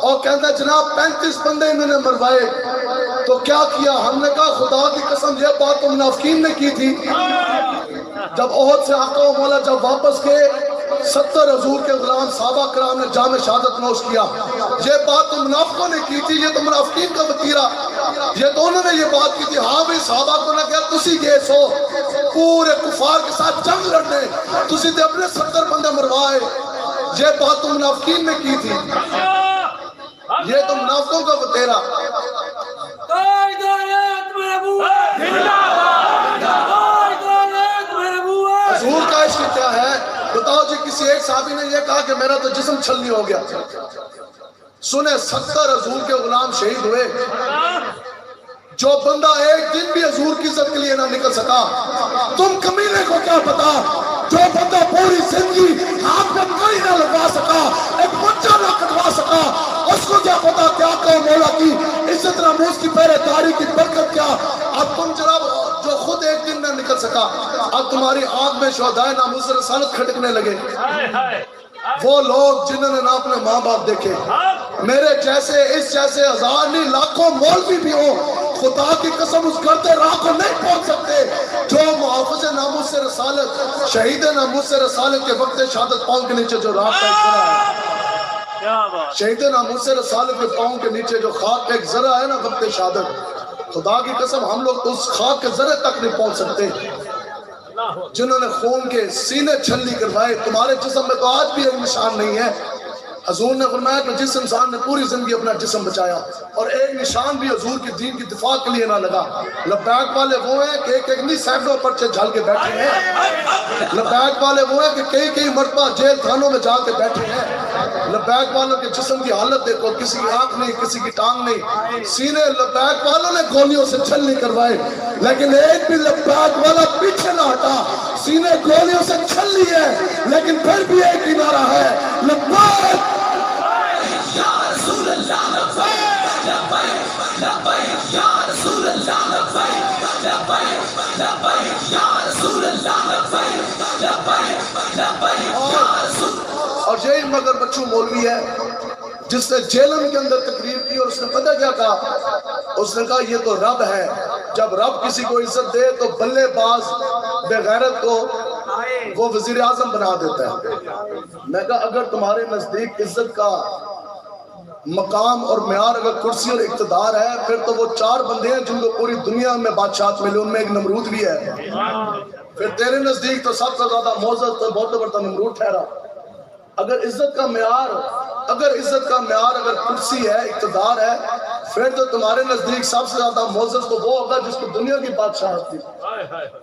S2: اور کہتا ہے جناب 35 بندے انہوں نے مروائے تو کیا کیا؟ ہم نے کہا خدا کی قسم یہ بات تو منافقین نے کی تھی۔ جب احد سے آقا و مولا جب واپس گئے، 70 حضور کے غلام صحابہ کرام نے جام شہادت نوش کیا، یہ بات تو منافقوں نے کی تھی، یہ تو منافقین کا وتیرہ، یہ تو انہوں نے یہ بات کی تھی۔ ہاں بھی صحابہ کو نہ کہا تسی گئے سو پورے کفار کے ساتھ جنگ لڑنے، تسی تے اپنے 70 بندے مروائے، یہ بات تو منافقین نے کی تھی، یہ تو منافقوں کا وتیرہ۔ حضور کا عشق کیا ہے؟ بتاؤ جی، کسی ایک صحابی نے یہ کہا کہ میرا تو جسم چھلنی ہو گیا؟ سنیں 70 حضور کے غلام شہید ہوئے، جو بندہ ایک دن بھی حضور کی عزت کے لیے نہ نکل سکا، تم کمینے کو کیا پتا؟ جو بندہ پوری زندگی ہاتھ میں کڑی نہ لگوا سکا، ایک بچہ نہ کٹوا سکا، اس کو کیا پتا کہ آقا و مولا کی عزت ناموس کی پہرے داری کی برکت کیا؟ اب تم جناب جو خود ایک دن نہ نکل سکا، اب تمہاری آنکھ میں شہدائے ناموس رسالت کھٹکنے لگے۔ وہ لوگ جنہوں نے نہ اپنے ماں باپ دیکھے، میرے جیسے اس جیسے ہزار نہیں لاکھوں مولوی بھی ہوں، خدا کی قسم اس گردے راہ کو نہیں پہنچ سکتے جو محافظ ناموس سے رسالت، شہید ناموس سے رسالت کے وقت شہادت پاؤں کے نیچے جو راہ کا ایک ذرہ ہے، شہید ناموس سے رسالت کے پاؤں کے نیچے جو خاک کا ایک ذرہ ہے نا وقت شہادت، خدا کی قسم ہم لوگ اس خاک کے ذرے تک نہیں پہنچ سکتے۔ جنہوں نے خون کے سینے چھلنی کروائے، تمہارے جسم میں تو آج بھی ایک نشان نہیں ہے۔ حضور نے فرمایا کہ جس انسان نے پوری زندگی اپنا جسم بچایا اور ایک نشان بھی حضور کی دین کی دفاع کے لیے نہ لگا، لبیک والے وہ ہیں کہ ایک نہیں سینکڑوں پرچے جھل کے بیٹھے ہیں، لبیک والے وہ ہیں کہ کئی مرتبہ جیل خانوں میں جا کے بیٹھے ہیں، لبیک والوں کے جسم کی حالت دیکھو، کسی کی آنکھ نہیں، کسی کی ٹانگ نہیں، سینے لبیک والوں نے گولیوں سے چھلنی کروائے، لیکن ایک بھی لبیک والا پیچھے نہ ہٹا، سینے گولیوں سے چھل لی ہے، لیکن پھر بھی ایک ہی نعرہ ہے، لبیک یا رسول اللہ لبیک، لبیک لبیک یا رسول اللہ لبیک، لبیک لبیک یا رسول اللہ لبیک، لبیک لبیک یا رسول۔ اور یہی مگر بچوں مولوی ہے جس نے جیلم کے اندر تقریر کی اور اس نے پتہ کیا کہا اس نے کہا یہ تو رب ہے، جب رب کسی کو عزت دے تو بلے باز بے غیرت کو وہ وزیر اعظم بنا دیتا ہے۔ میں کہا اگر تمہارے نزدیک عزت کا مقام اور معیار اگر کرسی اور اقتدار ہے، پھر تو وہ 4 بندے ہیں جن کو پوری دنیا میں بادشاہت ملے، ان میں ایک نمرود بھی ہے۔ پھر تیرے نزدیک تو سب سے زیادہ معزز تو بہت بڑا نمرود ٹھہرا۔ اگر عزت کا معیار اگر کرسی ہے، اقتدار ہے، پھر تو تمہارے نزدیک سب سے زیادہ معزز تو وہ ہوگا جس کو دنیا کی بادشاہت تھی۔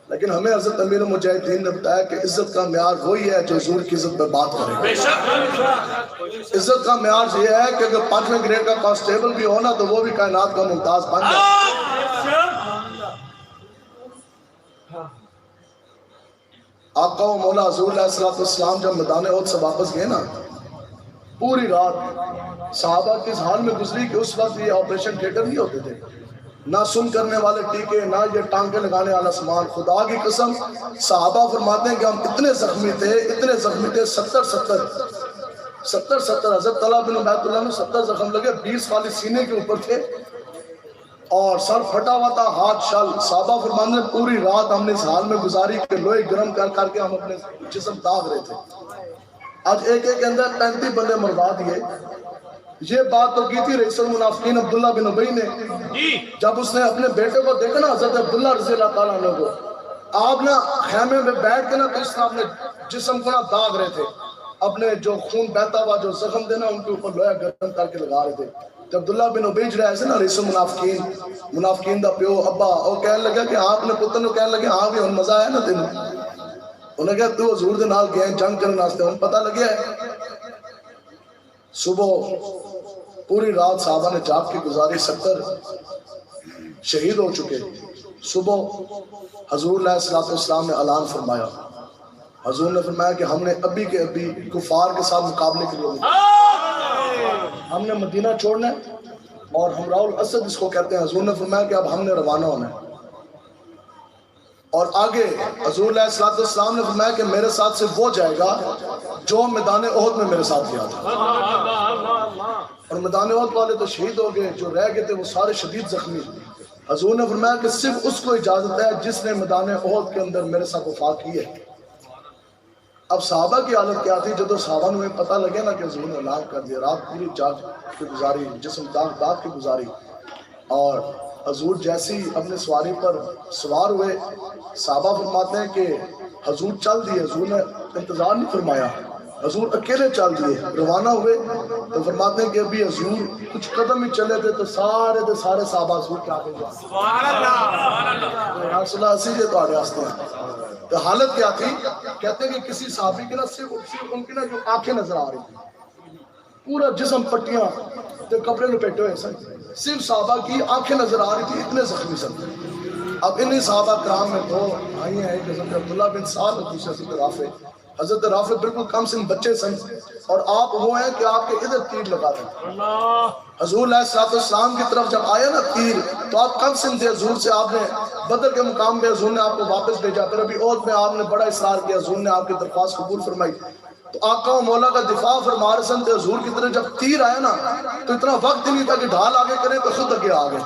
S2: لیکن ہمیں حضرت امیر المجاہدین نے بتایا کہ عزت کا معیار وہی ہے جو حضور کی عزت پہ بات کرے۔ عزت کا معیار یہ ہے کہ اگر 5ویں گریڈ کا کانسٹیبل بھی ہونا تو وہ بھی کائنات کا ممتاز بن جائے۔ آقا و مولا حضور علیہ السلام جب میدان احد سے واپس گئے نا، پوری رات صحابہ کس حال میں گزری کہ اس وقت یہ آپریشن تھیٹر نہیں ہوتے تھے، نہ سن کرنے والے ٹیکے، نہ یہ ٹانکے لگانے والا سامان۔ خدا کی قسم صحابہ فرماتے ہیں کہ ہم اتنے زخمی تھے 70 حضرت طلحہ بن عبید اللہ میں 70 زخم لگے، 20 خالی سینے کے اوپر تھے اور سر پھٹا ہوا تھا، ہاتھ شل۔ صحابہ فرماتے ہیں پوری رات ہم نے اس حال میں گزاری کہ لوہے گرم کر کے ہم اپنے جسم داغ رہے تھے۔ آج ایک کے اندر 35 بندے مروا دیے۔ یہ بات تو کی تھی رئیس المنافقین عبداللہ بن ابی نے، جب اس نے اپنے بیٹے کو دیکھا نا حضرت عبداللہ رضی اللہ تعالیٰ عنہ کو، آپ نا خیمے میں بیٹھ کے نا تو اس نے اپنے جسم کو نا داغ رہے تھے، اپنے جو خون بہتا ہوا جو زخم تھے نا ان کے اوپر لوہا گرم کر کے لگا رہے تھے۔ تو عبداللہ بن ابی جو ہے نا رئیس المنافقین دا پیو ابا، وہ کہنے لگا کہ آپ نے پتر نو کہنے لگے ہاں بھی ہن مزہ آیا نا تینوں؟ انہیں کہا تو حضور دے نال گئے جنگ کرنے واسطے، ہن پتہ لگیا ہے۔ صبح پوری رات صحابہ نے جاگ کی گزاری، 70 شہید ہو چکے۔ صبح حضور علیہ السلام نے اعلان فرمایا، حضور نے فرمایا کہ ہم نے ابھی کے ابھی کفار کے ساتھ مقابلے کے لیے ہم نے مدینہ چھوڑنا ہے، اور ہمراہ الاسد اس کو کہتے ہیں۔ حضور نے فرمایا کہ اب ہم نے روانہ ہونا ہے، اور آگے حضور علیہ السلام نے فرمایا کہ میرے ساتھ سے وہ جائے گا جو میدان احد میں میرے ساتھ گیا تھا، اور میدان احد والے تو شہید ہو گئے، جو رہ گئے تھے وہ سارے شدید زخمی۔ حضور نے فرمایا کہ صرف اس کو اجازت ہے جس نے میدان احد کے اندر میرے ساتھ وفات کی ہے۔ اب صحابہ کی حالت کیا تھی؟ جب صحابہ نے پتہ لگے نا کہ حضور نے اعلان کر دیا، رات پوری جاگ کے گزاری، جسم داغ کے گزاری، اور حضور جیسی اپنے سواری پر سوار ہوئے، صحابہ فرماتے ہیں کہ حضور چل دیے، حضور نے انتظار نہیں فرمایا، حضور اکیلے چل دیے، روانہ ہوئے۔ تو فرماتے ہیں کہ ابھی حضور کچھ قدم ہی چلے تھے تو سارے صحابہ حضور کے آگے جا سبحان اللہ یا رسول اللہ اسی تو آگے آستے ہیں۔ تو حالت کیا تھی؟ کہتے ہیں کہ کسی صحابی کے نا صرف ان کی نا جو آنکھیں نظر آ رہی تھی، پورا جسم پٹیاں تو کپڑے لپیٹے ہوئے سن، صرف صحابہ کی آنکھیں نظر آ رہی تھی، اتنے زخمی سن۔ اب انہی صحابہ کرام میں دو بھائی ہیں، ایک حضرت عبداللہ بن سعد اور دوسرے حضرت رافع۔ حضرت رافع بالکل کم سن بچے سن، اور آپ وہ ہیں کہ آپ کے ادھر تیر لگا دیں۔ حضور علیہ السلام کی طرف جب آیا نا تیر تو آپ کم سن تھے، حضور سے آپ نے بدر کے مقام میں حضور نے آپ کو واپس بھیجا، پھر ابھی احد میں آپ نے بڑا اصرار کیا، حضور نے آپ کی درخواست قبول فرمائی، تو آقا و مولا کا دفاع فرما رہے سن۔ حضور کی طرف جب تیر آیا نا تو اتنا وقت نہیں تھا کہ ڈھال آگے کریں تو خود آگے آ گئے،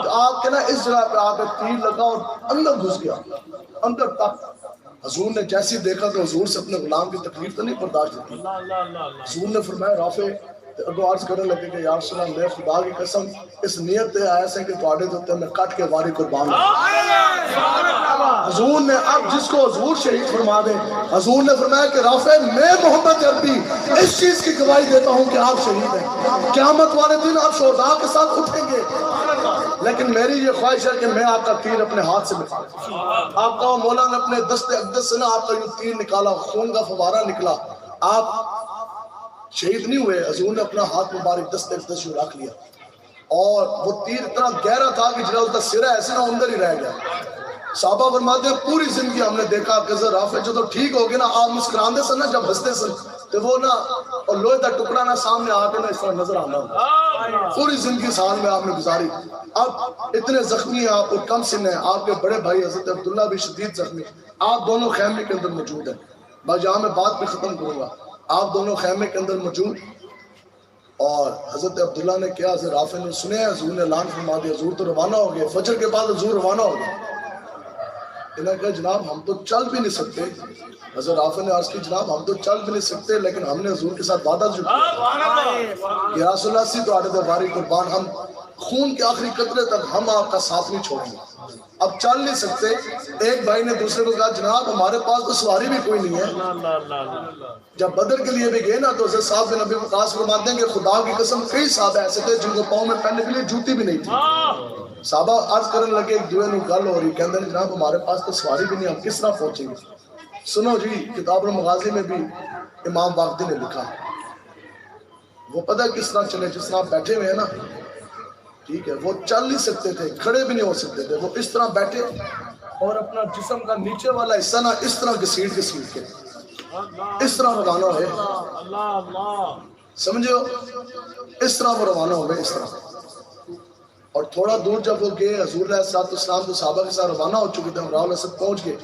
S2: تو آپ کے نا اس جگہ پہ آپ تیر لگا اور اندر گھس گیا، اندر تک۔ حضور نے جیسی دیکھا تو حضور سے اپنے غلام کی تکلیف تو نہیں برداشت ہوتی۔ حضور نے فرمایا رافع اگو عرض کرنے لگے کہ یا رسول اللہ، میں خدا کی قسم اس نیت تے آیا سے کہ تواڈے تے میں کٹ کے واری قربان ہوں۔ حضور نے اب جس کو حضور شہید فرما دے، حضور نے فرمایا کہ رافع میں محمد عربی اس چیز کی گواہی دیتا ہوں کہ آپ شہید ہیں، قیامت والے دن آپ شہداء کے ساتھ اٹھیں گے، لیکن میری یہ خواہش ہے کہ میں آپ کا تیر اپنے ہاتھ سے نکالوں۔ آپ کا مولا نے اپنے دست اقدس سے نا آپ کا یہ تیر نکالا، خون کا فوارہ نکلا، آپ شہید نہیں ہوئے۔ حضور نے اپنا ہاتھ مبارک دست اقدس میں رکھ لیا، اور وہ تیر اتنا گہرا تھا کہ جنہوں کا سرہ ایسے نہ اندر ہی رہ گیا۔ صحابہ فرماتے ہیں پوری زندگی ہم نے دیکھا کہ رافع جو تو ٹھیک ہو گئے نا، آپ مسکراندے سن نا جب ہنستے سن تو وہ نا اور لوہے کا ٹکڑا نا سامنے آ کے نا اس طرح نظر آنا ہوتا۔ پوری زندگی سال میں آپ نے گزاری، اب اتنے زخمی ہیں، آپ کو کم سن ہیں، آپ کے بڑے بھائی حضرت عبداللہ بھی شدید زخمی، آپ دونوں خیمے کے اندر موجود ہیں۔ بس جہاں میں بات بھی ختم کروں گا، آپ دونوں خیمے کے اندر موجود، اور حضرت عبداللہ نے کیا، حضرت رافع نے سنیا، حضور نے اعلان فرما دیا حضور تو روانہ ہو گئے، فجر کے بعد حضور روانہ ہو گئے۔ انہوں نے کہا جناب ہم تو چل بھی نہیں سکتے، حضرت رافع نے عرض کی جناب ہم تو چل بھی نہیں سکتے، لیکن ہم نے حضور کے ساتھ وعدہ جو کیا یا رسول اللہ سی تو آڑے دواری قربان، ہم خون کے آخری قطرے تک ہم آپ کا ساتھ نہیں چھوڑیں گے۔ اب چل نہیں سکتے، ایک بھائی نے دوسرے کو کہا جناب ہمارے پاس تو سواری بھی کوئی نہیں ہے۔ جب بدر کے لیے بھی گئے نا تو حضرت صاحب بن نبی وقاص فرماتے ہیں کہ خدا کی قسم کئی صحابہ ایسے تھے جن کو پاؤں میں پہننے کے لیے جوتی بھی نہیں تھی۔ صحابہ عرض کرنے لگے ایک دوسرے کو گل ہو رہی، کہتے ہیں جناب ہمارے پاس تو سواری بھی نہیں، ہم کس طرح پہنچیں گے؟ سنو جی، کتاب المغازی میں بھی امام واقدی نے لکھا، وہ پتہ کس طرح چلے، جس طرح بیٹھے ہوئے ہیں نا، ٹھیک ہے، وہ چل نہیں سکتے تھے، کھڑے بھی نہیں ہو سکتے تھے، وہ اس طرح بیٹھے اور اپنا جسم کا نیچے والا حصہ نا اس طرح گھسیٹ گھسیٹ کے اس طرح روانہ ہوئے، سمجھو اس طرح وہ روانہ ہوئے، اس طرح۔ اور تھوڑا دور جب وہ گئے، حضور علیہ السلام تو صحابہ کے ساتھ روانہ ہو چکے تھے، ہمراہ الاسد پہنچ گئے،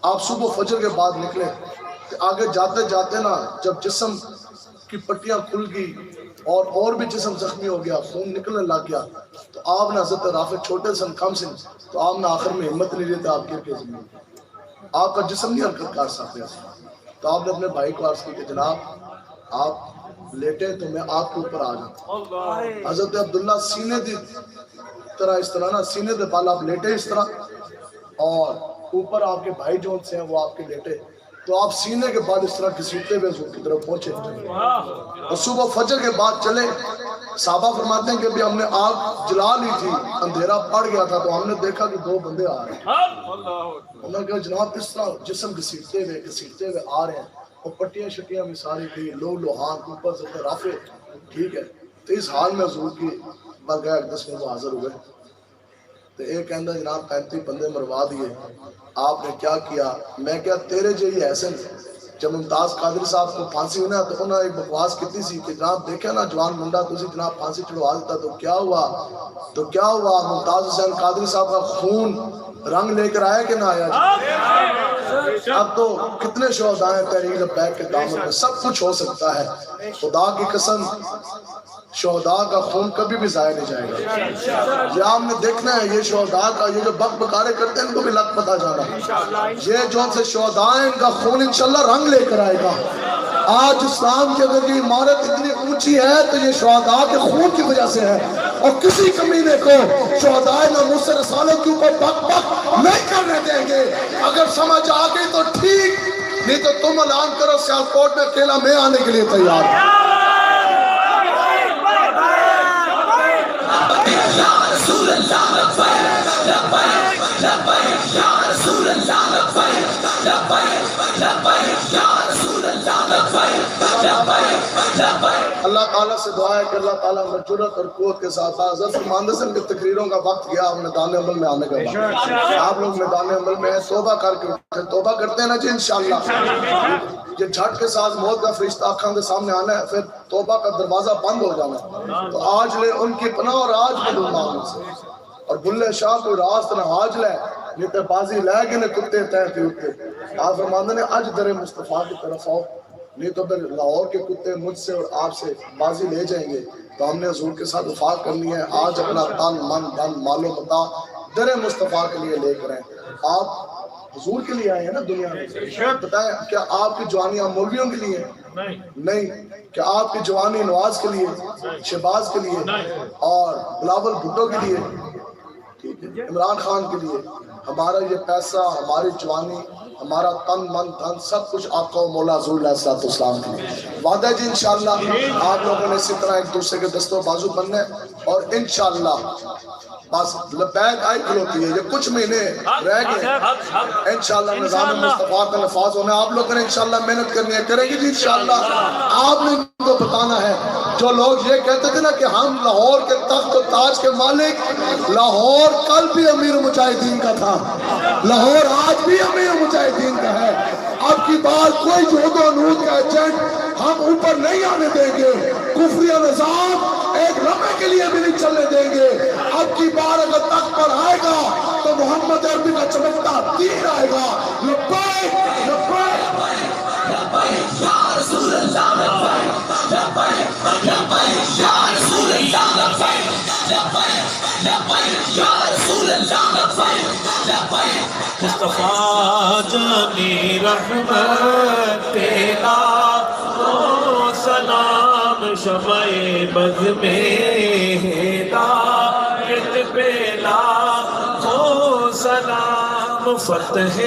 S2: آپ صبح فجر کے بعد نکلے، کہ آگے جاتے جاتے نا جب جسم کی پٹیاں کھل گئی اور بھی جسم زخمی ہو گیا، خون نکلنے لگ گیا، تو آپ نے حضرت رافع چھوٹے سن کم سن، تو آپ نے آخر میں ہمت نہیں لیتے، آپ گر کے زمین، آپ کا جسم نہیں حرکت کر سکتے، تو آپ نے اپنے بھائی کو عرض کی کہ جناب آپ لیٹے تو میں آپ کے اوپر آ جاتا۔ حضرت عبداللہ سینے دی طرح اس طرح نا سینے دے پال آپ لیٹے اس طرح، اور اوپر آپ کے بھائی جون سے ہیں وہ آپ کے لیٹے، تو آپ سینے کے بعد اس طرح گھسیٹتے ہوئے حضور کی طرف پہنچے، اور صبح فجر کے بعد چلے۔ صحابہ فرماتے ہیں کہ بھی ہم نے آگ جلا لی تھی، اندھیرا پڑ گیا تھا، تو ہم نے دیکھا کہ دو بندے آ رہے ہیں، انہوں نے کہا جناب اس طرح جسم گھسیٹتے ہوئے آ رہے ہیں، اور پٹیاں شٹیاں بھی ساری تھی، لوہان اوپر سے رافع، ٹھیک ہے، تو اس حال میں حضور کی برگاہ اقدس میں وہ حاضر ہوئے، تو ایک کہندہ جناب 35 بندے مروا دیے، آپ نے کیا کیا؟ میں کیا تیرے جی ایسن جب ممتاز قادری صاحب کو پھانسی ہونا تو انہوں نے ایک بکواس کتنی سی کہ جناب دیکھیں نا جوان منڈا تسی جناب پھانسی چڑھوا دیتا تو کیا ہوا؟ ممتاز حسین قادری صاحب کا خون رنگ لے کر آیا کہ نہ آیا جی؟ اب تو کتنے شہداء ہیں تحریک لبیک کے دامن میں، سب کچھ ہو سکتا ہے، خدا کی قسم شہداء کا خون کبھی بھی ضائع نہیں جائے گا، یہ ہم نے دیکھنا ہے، یہ شہداء کا یہ جو بک بکارے کرتے ہیں ان کو بھی لگ پتہ جانا، یہ جو ان سے شہداء ہیں ان کا خون انشاءاللہ رنگ لے کر آئے گا۔ آج اسلام کی اگر یہ عمارت اتنی اونچی ہے تو یہ شہداء کے خون کی وجہ سے ہے، اور کسی کمینے کو شہداء ناموس رسالت کے اوپر بک بک نہیں کرنے دیں گے۔ اگر سمجھ آ گئی تو ٹھیک، نہیں تو تم اعلان کرو سیالکوٹ میں اکیلا میں آنے کے لیے تیار ہوں۔ اللہ تعالیٰ سے دعا ہے کہ اللہ تعالیٰ میں جرات اور قوت کے ساتھ حضرت مہندسن کی تقریروں کا وقت گیا، اب میدان عمل میں آنے کا وقت، آپ لوگ میدان عمل میں توبہ کر کے توبہ کرتے ہیں نا جی انشاءاللہ، یہ جھٹ کے ساتھ موت کا فرشتہ آنکھوں کے سامنے آنا ہے، پھر توبہ کا دروازہ بند ہو جانا ہے، تو آج لے ان کی پناہ اور آج بدل مانگ سے، اور بلے شاہ کو راست نہ آج لے نیتے بازی لے گے نے کتے تیرتے ہوتے، آپ فرماندے نے اج در مصطفیٰ کی طرف آؤ، نہیں تو پھر لاہور کے کتے مجھ سے اور آپ سے بازی لے جائیں گے، تو ہم نے حضور کے ساتھ وفا کرنی ہے، آج اپنا تن من دن مال و متاع در مصطفیٰ کے لیے لے کر آئیں۔ آپ حضور کے لیے آئے ہیں نا دنیا میں، بتائیں کیا آپ کی جوانیاں مولویوں کے لیے نہیں، کیا آپ کی جوانی نواز کے لیے، شہباز کے لیے اور بلاول بھٹو کے لیے، عمران خان کے لیے؟ ہمارا یہ پیسہ، ہماری جوانی، ہمارا تن من دھن سب کچھ آقا و مولا حضور علیہ السلام کے لیے وعدہ ہے جی انشاءاللہ آپ لوگوں نے اسی طرح ایک دوسرے کے دست و بازو بننے، اور انشاءاللہ بس لبیک آئی کھلوتی ہے، یہ کچھ مہینے رہ گئے، انشاءاللہ نظام مصطفیٰ کا نفاذ ہونا، آپ لوگوں نے انشاءاللہ محنت کرنی ہے، کریں گے جی انشاءاللہ۔ آپ نے ان کو بتانا ہے، جو لوگ یہ کہتے تھے نا کہ ہم لاہور کے تخت و تاج کے مالک، لاہور کل بھی امیر مجاہدین کا تھا، لاہور آج بھی امیر مجاہدین کا ہے، اب کی بار کوئی جہد و نود کا ایجنٹ ہم اوپر نہیں آنے دیں گے، کفریہ نظام ایک لمحے کے لیے بھی نہیں چلنے دیں گے، اب کی بار اگر تخت پر آئے گا تو محمد عربی کا چمکتا تیر آئے گا، لبیک لبیک لبیک یا رسول اللہ، لبیک لبیک لبیک
S3: مصطفیٰ جانی رحمت تیرا او سلام شمع بز میں ہدایت پیلا او سلام فتح